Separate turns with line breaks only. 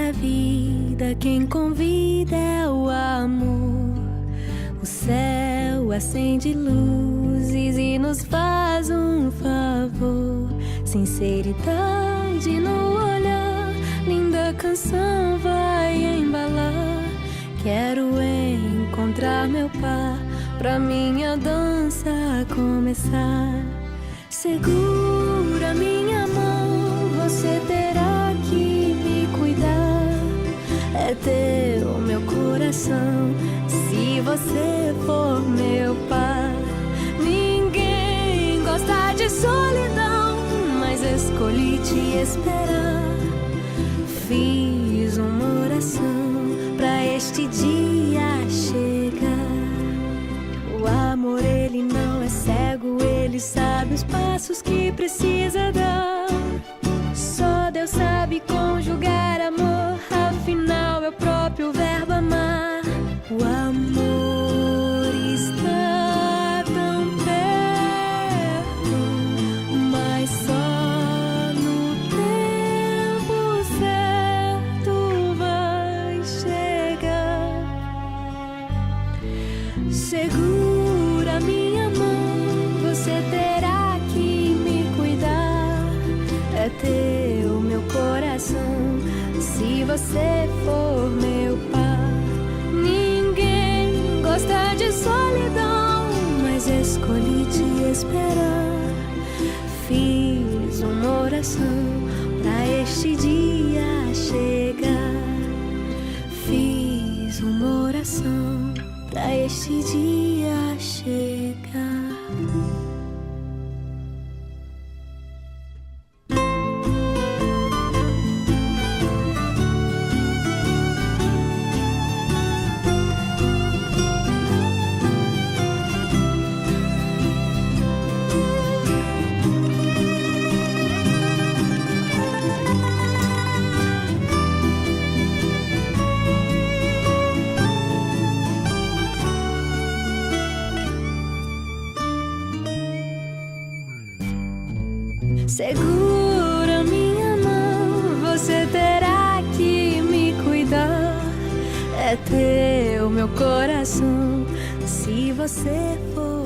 minha vida, quem convida é o amor. O céu acende luzes e nos faz um favor. Sinceridade no olhar, linda canção vai embalar. Quero encontrar meu par pra minha dança começar. Segura minha mão, você terá que me cuidar. É teu meu coração, se você for meu par. Ninguém gosta de solidão, mas escolhi te esperar. Fiz uma oração pra este dia chegar. O amor, ele não é cego, ele sabe os passos que precisa dar. Só Deus sabe conjugar amor, afinal é o próprio verbo amar. O amor está tão perto, mas só no tempo certo vai chegar. Segura minha mão, você terá que me cuidar. É teu meu coração, se você for meu par. Ninguém gosta de solidão, mas escolhi te esperar. Fiz uma oração pra este dia chegar. Fiz uma oração pra este dia chegar. Segura minha mão, você terá que me cuidar. É teu meu coração, se você for